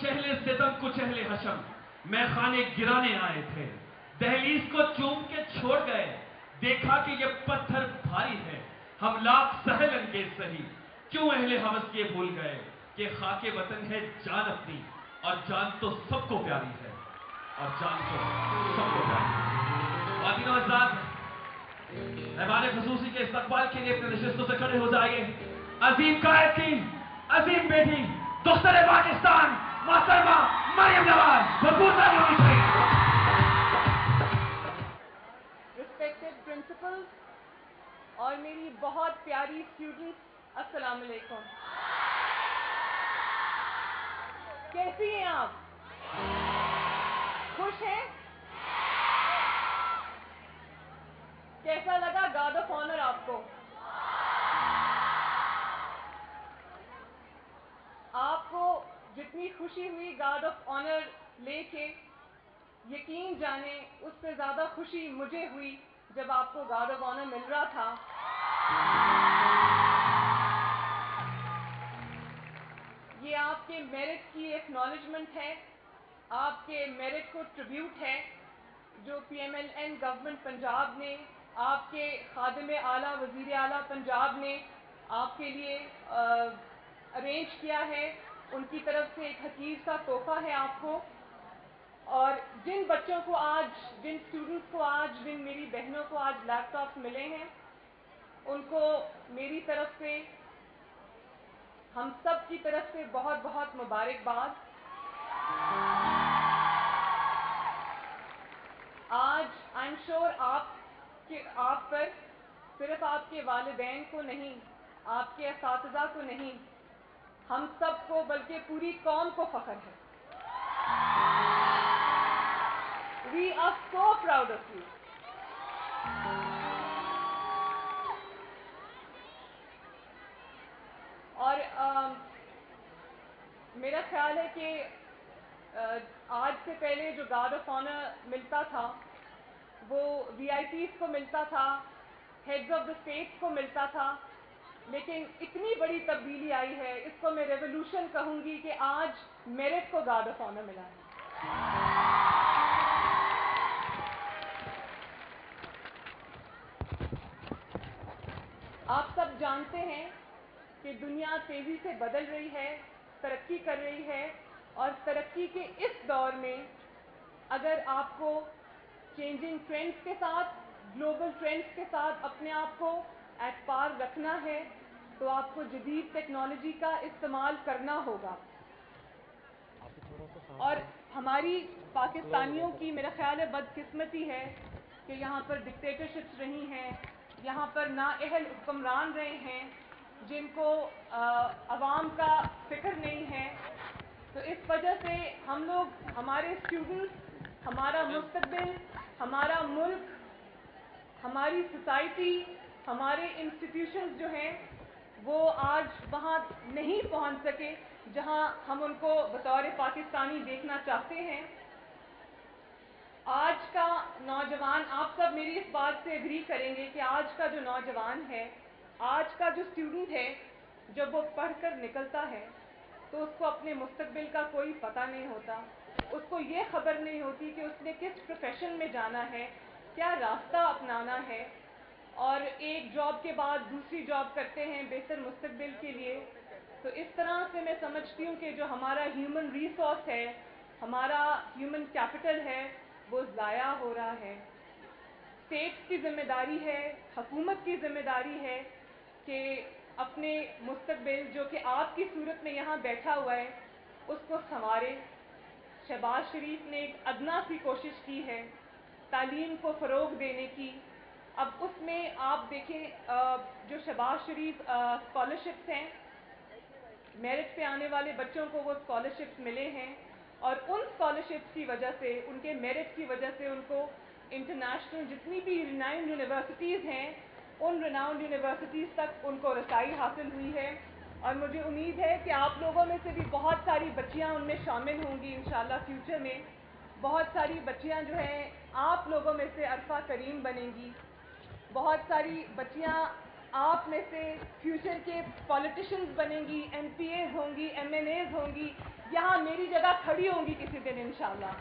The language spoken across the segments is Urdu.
کچھ اہل ستم کچھ اہل حشم میں خانے گرانے آئے تھے، دہلیز کو چوم کے چھوڑ گئے، دیکھا کہ یہ پتھر بھاری ہے، ہم لاکھ سہل انگیز سہی، کیوں اہل حوث یہ بھول گئے کہ خاک وطن ہے جان اپنی، اور جان تو سب کو پیاری ہے، اور جان تو سب کو پیاری ہے۔ خواتین و حضرات، مہمان خصوصی کے استقبال کے لیے اپنے نشستوں سے کھڑے ہو جائیے۔ عظیم قائد کی عظیم بیٹی دختر پاکستان محترمہ مریم نواز، بھرپور تالیاں ہونی چاہیے۔ ریسپیکٹڈ پرنسپل اور میری بہت پیاری اسٹوڈنٹس، السلام علیکم۔ کیسی ہیں آپ؟ خوش ہیں؟ کیسا لگا گارڈ آف آنر آپ کو؟ آپ کو جتنی خوشی ہوئی گارڈ آف آنر لے کے، یقین جانیں اس سے زیادہ خوشی مجھے ہوئی جب آپ کو گارڈ آف آنر مل رہا تھا۔ یہ آپ کے میرٹ کی ایکنالجمنٹ ہے، آپ کے میرٹ کو ٹریبیوٹ ہے جو PMLN گورنمنٹ پنجاب نے، آپ کے خادم اعلیٰ وزیر اعلیٰ پنجاب نے آپ کے لیے ارینج کیا ہے، ان کی طرف سے ایک حقیر سا تحفہ ہے آپ کو۔ اور جن بچوں کو آج، جن اسٹوڈنٹس کو آج، جن میری بہنوں کو آج لیپ ٹاپس ملے ہیں، ان کو میری طرف سے، ہم سب کی طرف سے بہت بہت مبارکباد۔ آج آئی ایم شیور آپ پر صرف آپ کے والدین کو نہیں، آپ کے اساتذہ کو نہیں، ہم سب کو بلکہ پوری قوم کو فخر ہے۔ We are so proud of you۔ اور میرا خیال ہے کہ آج سے پہلے جو گارڈ آف آنر ملتا تھا وہ VIPs کو ملتا تھا، ہیڈز آف دا اسٹیٹس کو ملتا تھا، لیکن اتنی بڑی تبدیلی آئی ہے، اس کو میں ریولوشن کہوں گی کہ آج میرٹ کو گارڈ آف آنر ملا ہے۔ آپ سب جانتے ہیں کہ دنیا تیزی سے بدل رہی ہے، ترقی کر رہی ہے، اور ترقی کے اس دور میں اگر آپ کو چینجنگ ٹرینڈز کے ساتھ، گلوبل ٹرینڈز کے ساتھ اپنے آپ کو ایٹ پار رکھنا ہے تو آپ کو جدید ٹیکنالوجی کا استعمال کرنا ہوگا۔ اور ہماری پاکستانیوں کی میرا خیال ہے بدقسمتی ہے کہ یہاں پر ڈکٹیٹرشپس رہی ہیں، یہاں پر نااہل حکمران رہے ہیں جن کو عوام کا فکر نہیں ہے۔ تو اس وجہ سے ہم لوگ، ہمارے اسٹوڈنٹس، ہمارا مستقبل، ہمارا ملک، ہماری سوسائٹی، ہمارے انسٹیٹیوشنز جو ہیں وہ آج وہاں نہیں پہنچ سکے جہاں ہم ان کو بطور پاکستانی دیکھنا چاہتے ہیں۔ آج کا نوجوان، آپ سب میری اس بات سے اگری کریں گے کہ آج کا جو نوجوان ہے، آج کا جو اسٹوڈنٹ ہے، جب وہ پڑھ کر نکلتا ہے تو اس کو اپنے مستقبل کا کوئی پتہ نہیں ہوتا، اس کو یہ خبر نہیں ہوتی کہ اس نے کس پروفیشن میں جانا ہے، کیا راستہ اپنانا ہے، اور ایک جاب کے بعد دوسری جاب کرتے ہیں بہتر مستقبل کے لیے۔ تو اس طرح سے میں سمجھتی ہوں کہ جو ہمارا ہیومن ریسورس ہے، ہمارا ہیومن کیپٹل ہے، وہ ضائع ہو رہا ہے۔ اسٹیٹس کی ذمہ داری ہے، حکومت کی ذمہ داری ہے کہ اپنے مستقبل جو کہ آپ کی صورت میں یہاں بیٹھا ہوا ہے اس کو سنوارے۔ شہباز شریف نے ایک ادنا سی کوشش کی ہے تعلیم کو فروغ دینے کی۔ اب اس میں آپ دیکھیں جو شہباز شریف اسکالرشپس ہیں، میرٹ پہ آنے والے بچوں کو وہ اسکالرشپس ملے ہیں، اور ان اسکالرشپس کی وجہ سے، ان کے میرٹ کی وجہ سے ان کو انٹرنیشنل جتنی بھی ریناؤنڈ یونیورسٹیز ہیں، ان ریناؤنڈ یونیورسٹیز تک ان کو رسائی حاصل ہوئی ہے۔ اور مجھے امید ہے کہ آپ لوگوں میں سے بھی بہت ساری بچیاں ان میں شامل ہوں گی انشاءاللہ فیوچر میں۔ بہت ساری بچیاں جو ہیں آپ لوگوں میں سے عرفہ کریم بنیں گی، بہت ساری بچیاں آپ میں سے فیوچر کے پولیٹیشنز بنیں گی, MPAs ہوں گی, MNAs ہوں گی, یہاں میری جگہ کھڑی ہوں گی کسی دن انشاءاللہ.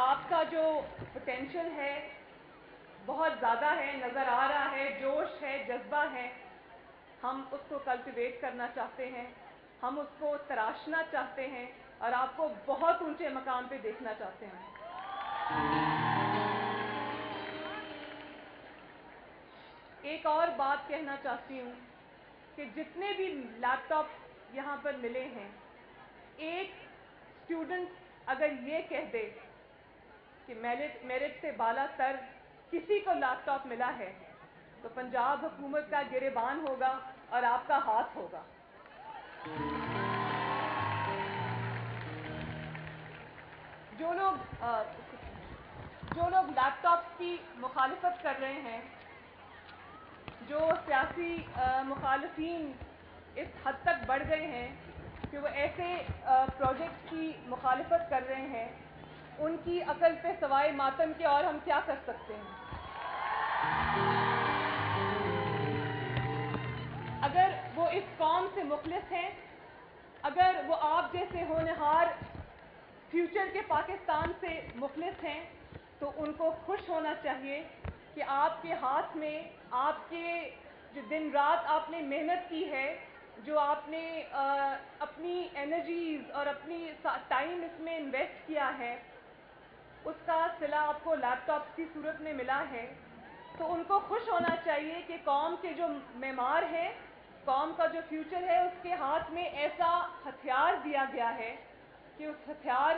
آپ کا جو پوٹینشیل ہے بہت زیادہ ہے, نظر آ رہا ہے, جوش ہے, جذبہ ہے. ہم اس کو کلٹیویٹ کرنا چاہتے ہیں, ہم اس کو تراشنا چاہتے ہیں اور آپ کو بہت اونچے مقام پہ دیکھنا چاہتے ہیں. ایک اور بات کہنا چاہتی ہوں کہ جتنے بھی لیپ ٹاپ یہاں پر ملے ہیں, ایک اسٹوڈنٹ اگر یہ کہہ دے کہ میرٹ سے بالا تر کسی کو لیپ ٹاپ ملا ہے تو پنجاب حکومت کا گریبان ہوگا اور آپ کا ہاتھ ہوگا. جو لوگ لیپ ٹاپس کی مخالفت کر رہے ہیں, جو سیاسی مخالفین اس حد تک بڑھ گئے ہیں کہ وہ ایسے پروجیکٹس کی مخالفت کر رہے ہیں, ان کی عقل پہ سوائے ماتم کے اور ہم کیا کر سکتے ہیں. اگر وہ اس قوم سے مخلص ہیں, اگر وہ آپ جیسے ہونہار فیوچر کے پاکستان سے مخلص ہیں, تو ان کو خوش ہونا چاہیے کہ آپ کے ہاتھ میں, آپ کے جو دن رات آپ نے محنت کی ہے, جو آپ نے اپنی انرجیز اور اپنی ٹائم اس میں انویسٹ کیا ہے, اس کا صلہ آپ کو لیپ ٹاپس کی صورت میں ملا ہے. تو ان کو خوش ہونا چاہیے کہ قوم کے جو معمار ہیں, قوم کا جو فیوچر ہے, اس کے ہاتھ میں ایسا ہتھیار دیا گیا ہے کہ اس ہتھیار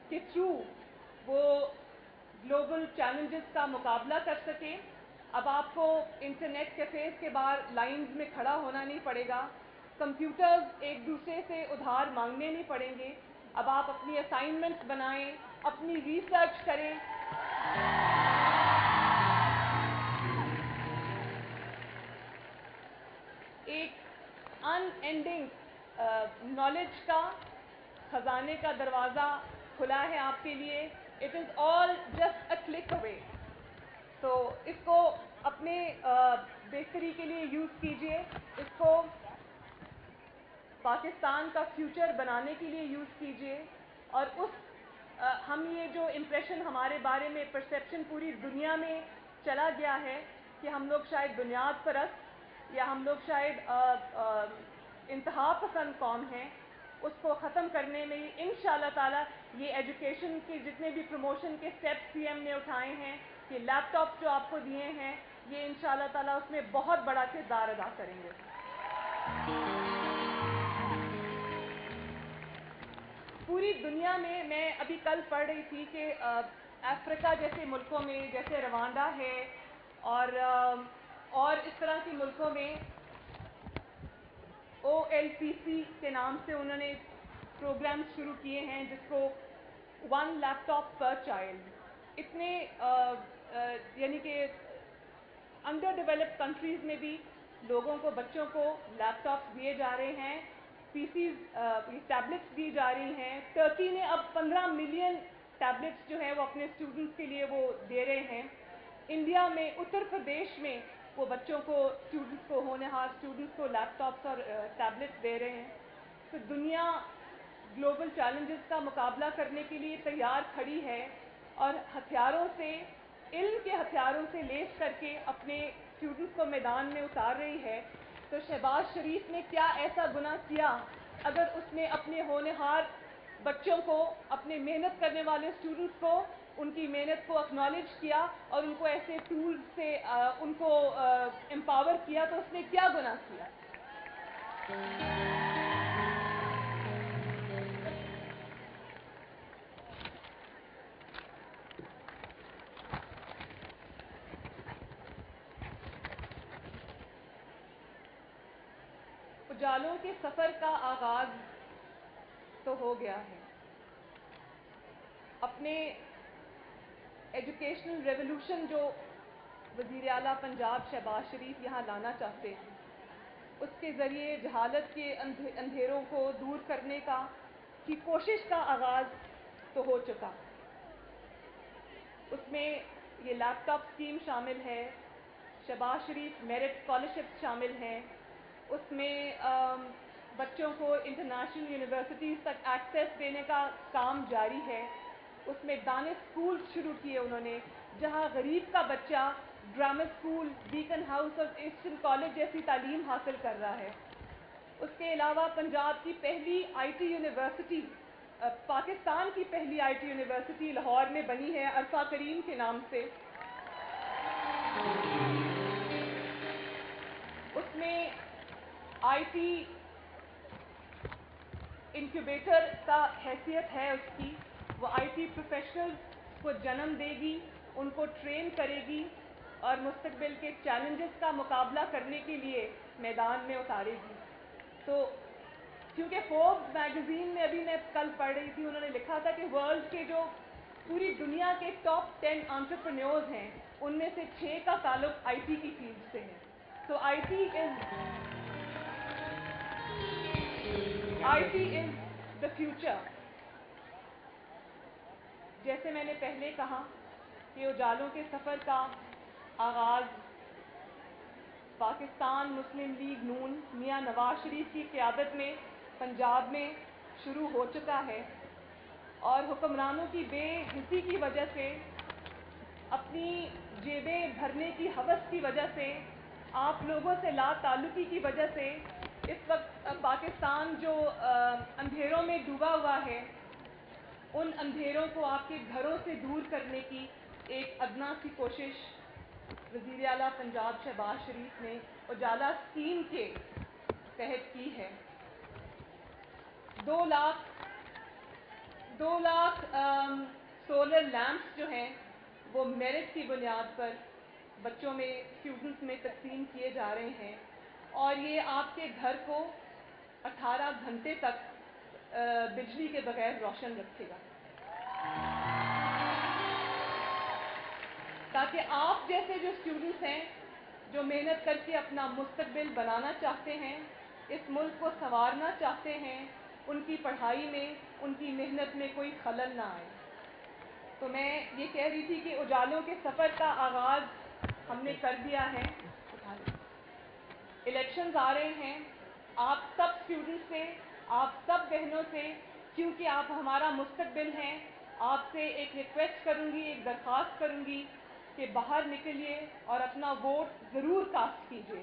کے تھرو وہ گلوبل چیلنجز کا مقابلہ کر سکے. اب آپ کو انٹرنیٹ کیفیز کے باہر لائنز میں کھڑا ہونا نہیں پڑے گا, کمپیوٹرز ایک دوسرے سے ادھار مانگنے نہیں پڑیں گے. اب آپ اپنی اسائنمنٹس بنائیں, اپنی ریسرچ کریں. ایک ان اینڈنگ نالج کا خزانے کا دروازہ کھلا ہے آپ کے لیے. It is all just a click away. تو اس کو اپنے بہتری کے لیے یوز کیجئے, اس کو پاکستان کا فیوچر بنانے کے لیے یوز کیجئے. اور ہم یہ جو امپریشن ہمارے بارے میں پرسیپشن پوری دنیا میں چلا گیا ہے کہ ہم لوگ شاید بنیاد پرست یا ہم لوگ شاید انتہا پسند قوم ہیں, اس کو ختم کرنے میں انشاءاللہ تعالی یہ ایجوکیشن کے جتنے بھی پروموشن کے اسٹیپس سی ایم نے اٹھائے ہیں, یہ لیپ ٹاپس جو آپ کو دیے ہیں, یہ انشاءاللہ تعالی اس میں بہت بڑا کردار ادا کریں گے. پوری دنیا میں ابھی کل پڑھ رہی تھی کہ افریقہ جیسے ملکوں میں, جیسے روانڈا ہے اور اس طرح کے ملکوں میں OLPC کے نام سے انہوں نے پروگرامز شروع کیے ہیں, جس کو 1 لیپ ٹاپ پر چائلڈ. اتنے یعنی کہ انڈر ڈیولپڈ کنٹریز میں بھی لوگوں کو, بچوں کو لیپ ٹاپس دیے جا رہے ہیں, ٹیبلٹس دی جا رہی ہیں. ٹرکی نے اب 15 ملین ٹیبلٹس جو ہیں وہ اپنے اسٹوڈنٹس کے لیے وہ دے رہے ہیں. انڈیا میں اتر پردیش میں وہ بچوں کو, اسٹوڈنٹس کو, ہونہار اسٹوڈنٹس کو لیپ ٹاپس اور ٹیبلٹس دے رہے ہیں. تو دنیا گلوبل چیلنجز کا مقابلہ کرنے کے لیے تیار کھڑی ہے اور ہتھیاروں سے, علم کے ہتھیاروں سے لیس کر کے اپنے اسٹوڈنٹس کو میدان میں اتار رہی ہے. تو شہباز شریف نے کیا ایسا گناہ کیا اگر اس نے اپنے ہونہار بچوں کو, اپنے محنت کرنے والے اسٹوڈنٹس کو, ان کی محنت کو اکنالج کیا اور ان کو ایسے ٹولز سے ان کو امپاور کیا, تو اس نے کیا گناہ کیا؟ اجالوں کے سفر کا آغاز تو ہو گیا ہے. اپنے ایجوکیشنل ریولوشن جو وزیر اعلیٰ پنجاب شہباز شریف یہاں لانا چاہتے ہیں, اس کے ذریعے جہالت کے اندھیروں کو دور کرنے کی کوشش کا آغاز تو ہو چکا. اس میں یہ لیپ ٹاپ اسکیم شامل ہے، شہباز شریف میرٹ اسکالرشپ شامل ہیں، اس میں بچوں کو انٹرنیشنل یونیورسٹیز تک ایکسیس دینے کا کام جاری ہے، اس میں دانش اسکول شروع کیے انہوں نے، جہاں غریب کا بچہ ڈرامہ اسکول، بیکن ہاؤس اور ایسٹرن کالج جیسی تعلیم حاصل کر رہا ہے۔ اس کے علاوہ پنجاب کی پہلی آئی ٹی یونیورسٹی، پاکستان کی پہلی آئی ٹی یونیورسٹی لاہور میں بنی ہے عرفہ کریم کے نام سے۔ اس میں آئی ٹی انکیوبیٹر کا حیثیت ہے اس کی، وہ آئی ٹی پروفیشنلز کو جنم دے گی، ان کو ٹرین کرے گی اور مستقبل کے چیلنجز کا مقابلہ کرنے کے لیے میدان میں اتارے گی۔ تو کیونکہ فوربس میگزین میں ابھی میں کل پڑھ رہی تھی، انہوں نے لکھا تھا کہ ورلڈ کے جو پوری دنیا کے ٹاپ 10 انٹرپرینیورز ہیں، ان میں سے 6 کا تعلق آئی ٹی کی فیلڈ سے ہے۔ تو I T is the future. جیسے میں نے پہلے کہا کہ اجالوں کے سفر کا آغاز پاکستان مسلم لیگ نون میاں نواز شریف کی قیادت میں پنجاب میں شروع ہو چکا ہے، اور حکمرانوں کی بے حسی کی وجہ سے، اپنی جیبیں بھرنے کی ہوس کی وجہ سے، آپ لوگوں سے لا تعلقی کی وجہ سے اس وقت پاکستان جو اندھیروں میں ڈوبا ہوا ہے، ان اندھیروں کو آپ کے گھروں سے دور کرنے کی ایک ادنا سی کوشش وزیر اعلیٰ پنجاب شہباز شریف نے اجالا اسکیم کے تحت کی ہے۔ 2 لاکھ سولر لیمپس جو ہیں وہ میرٹ کی بنیاد پر بچوں میں، اسٹوڈنٹس میں تقسیم کیے جا رہے ہیں، اور یہ آپ کے گھر کو 18 گھنٹے تک بجلی کے بغیر روشن رکھے گا، تاکہ آپ جیسے جو اسٹوڈنٹس ہیں، جو محنت کر کے اپنا مستقبل بنانا چاہتے ہیں، اس ملک کو سنوارنا چاہتے ہیں، ان کی پڑھائی میں، ان کی محنت میں کوئی خلل نہ آئے۔ تو میں یہ کہہ رہی تھی کہ اجالوں کے سفر کا آغاز ہم نے کر دیا ہے۔ الیکشنز آ رہے ہیں، آپ سب اسٹوڈنٹس سے، آپ سب بہنوں سے، کیونکہ آپ ہمارا مستقبل ہیں، آپ سے ایک ریکویسٹ کروں گی، ایک درخواست کروں گی کہ باہر نکلیے اور اپنا ووٹ ضرور کاسٹ کیجیے،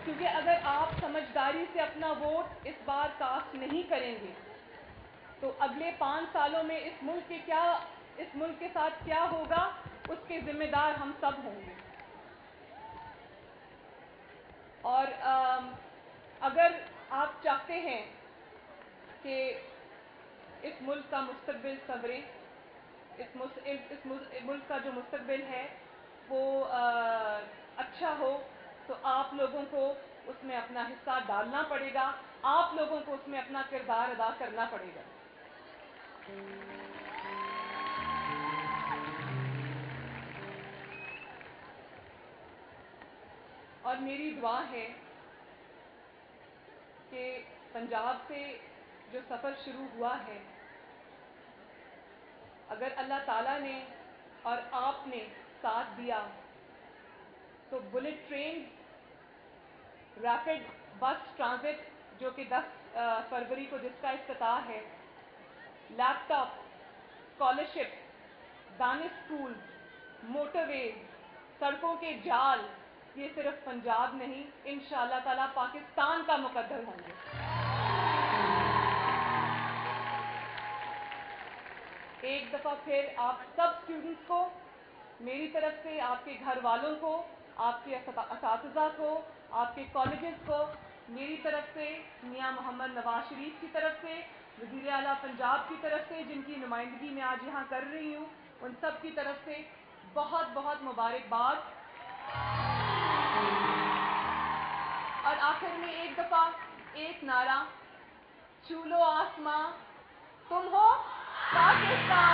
کیونکہ اگر آپ سمجھداری سے اپنا ووٹ اس بار کاسٹ نہیں کریں گے تو اگلے 5 سالوں میں اس ملک کے ساتھ کیا ہوگا، اس کے ذمہ دار ہم سب ہوں گے۔ اور اگر آپ چاہتے ہیں کہ اس ملک کا مستقبل سنورے، اس ملک کا جو مستقبل ہے وہ اچھا ہو، تو آپ لوگوں کو اس میں اپنا حصہ ڈالنا پڑے گا، آپ لوگوں کو اس میں اپنا کردار ادا کرنا پڑے گا۔ اور میری دعا ہے کہ پنجاب سے جو سفر شروع ہوا ہے، اگر اللہ تعالیٰ نے اور آپ نے ساتھ دیا تو بلٹ ٹرین، ریپڈ بس ٹرانزٹ جو کہ 10 فروری کو جس کا افتتاح ہے، لیپ ٹاپ، اسکالرشپ، دانش اسکول، موٹر ویز، سڑکوں کے جال، یہ صرف پنجاب نہیں، انشاءاللہ تعالیٰ پاکستان کا مقدر ہوں گے۔ ایک دفعہ پھر آپ سب اسٹوڈنٹس کو میری طرف سے، آپ کے گھر والوں کو، آپ کے اساتذہ کو، آپ کے کالجز کو میری طرف سے، میاں محمد نواز شریف کی طرف سے، وزیر اعلیٰ پنجاب کی طرف سے، جن کی نمائندگی میں آج یہاں کر رہی ہوں، ان سب کی طرف سے بہت بہت مبارکباد۔ اور آخر میں ایک دفعہ ایک نعرہ، چھو لو آسماں، تم ہو پاکستان۔